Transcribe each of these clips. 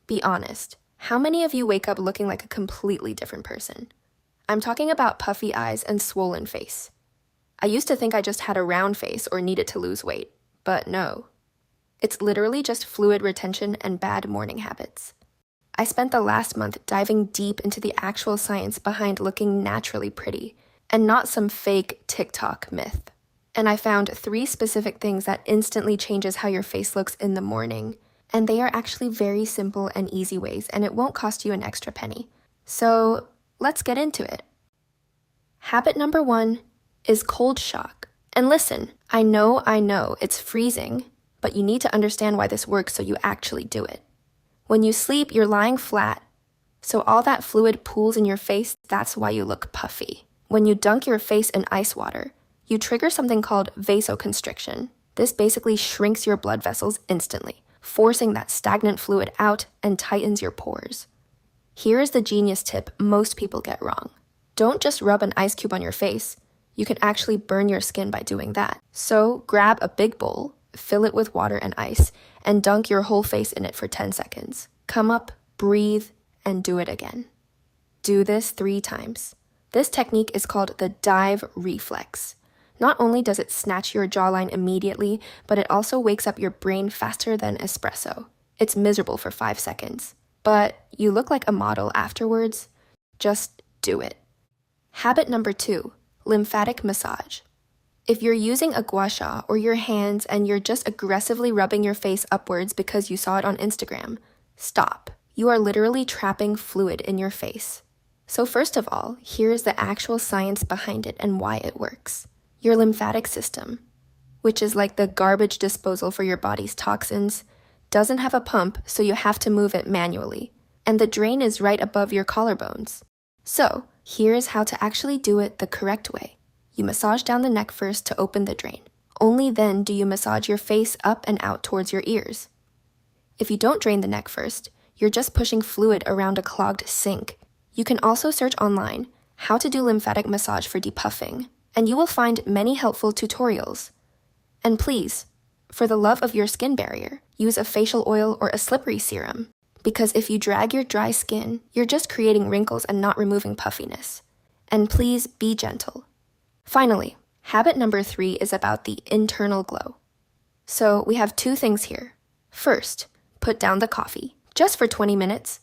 Be honest, how many of you wake up looking like a completely different person? I'm talking about puffy eyes and swollen face. I used to think I just had a round face or needed to lose weight, but no. It's literally just fluid retention and bad morning habits. I spent the last month diving deep into the actual science behind looking naturally pretty, and not some fake TikTok myth. And I found 3 specific things that instantly changes how your face looks in the morning. And they are actually very simple and easy ways, and it won't cost you an extra penny. So let's get into it. Habit number 1 is cold shock. And listen, I know it's freezing, but you need to understand why this works so you actually do it. When you sleep, you're lying flat, so all that fluid pools in your face. That's why you look puffy. When you dunk your face in ice water, you trigger something called vasoconstriction. This basically shrinks your blood vessels instantly, forcing that stagnant fluid out and tightens your pores. Here is the genius tip most people get wrong. Don't just rub an ice cube on your face. You can actually burn your skin by doing that. So grab a big bowl, fill it with water and ice, and dunk your whole face in it for 10 seconds. Come up, breathe, and do it again. Do this 3 times. This technique is called the dive reflex. Not only does it snatch your jawline immediately, but it also wakes up your brain faster than espresso. It's miserable for 5 seconds. But you look like a model afterwards. Just do it. Habit number 2, lymphatic massage. If you're using a gua sha or your hands and you're just aggressively rubbing your face upwards because you saw it on Instagram, stop. You are literally trapping fluid in your face. So first of all, here's the actual science behind it and why it works. Your lymphatic system, which is like the garbage disposal for your body's toxins, doesn't have a pump, so you have to move it manually. And the drain is right above your collarbones. So here's how to actually do it the correct way. You massage down the neck first to open the drain. Only then do you massage your face up and out towards your ears. If you don't drain the neck first, you're just pushing fluid around a clogged sink. You can also search online how to do lymphatic massage for depuffing, and you will find many helpful tutorials. And please, for the love of your skin barrier, use a facial oil or a slippery serum, because if you drag your dry skin, you're just creating wrinkles and not removing puffiness. And please be gentle. Finally, habit number 3 is about the internal glow. So we have 2 things here. First, put down the coffee, just for 20 minutes.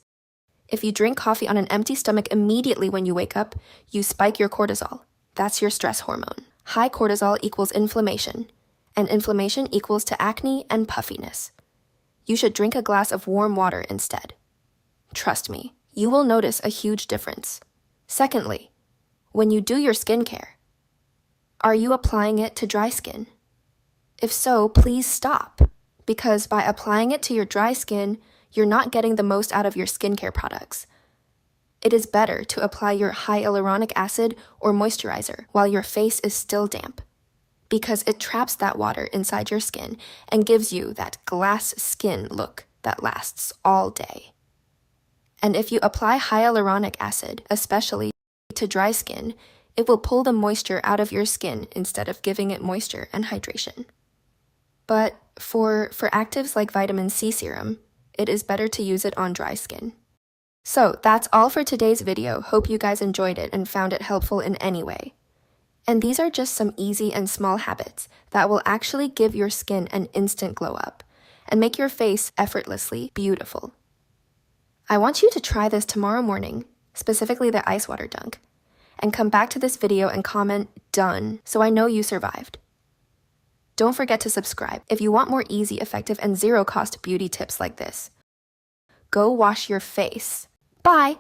If you drink coffee on an empty stomach immediately when you wake up, you spike your cortisol. That's your stress hormone. High cortisol equals inflammation, and inflammation equals to acne and puffiness. You should drink a glass of warm water instead. Trust me, you will notice a huge difference. Secondly, when you do your skincare, are you applying it to dry skin? If so, please stop, because by applying it to your dry skin, you're not getting the most out of your skincare products. It is better to apply your hyaluronic acid or moisturizer while your face is still damp, because it traps that water inside your skin and gives you that glass skin look that lasts all day. And if you apply hyaluronic acid, especially to dry skin, it will pull the moisture out of your skin instead of giving it moisture and hydration. But for actives like vitamin C serum, it is better to use it on dry skin. So that's all for today's video. Hope you guys enjoyed it and found it helpful in any way. And these are just some easy and small habits that will actually give your skin an instant glow up and make your face effortlessly beautiful. I want you to try this tomorrow morning, specifically the ice water dunk, and come back to this video and comment "done" so I know you survived. Don't forget to subscribe if you want more easy, effective, and zero-cost beauty tips like this. Go wash your face. Bye!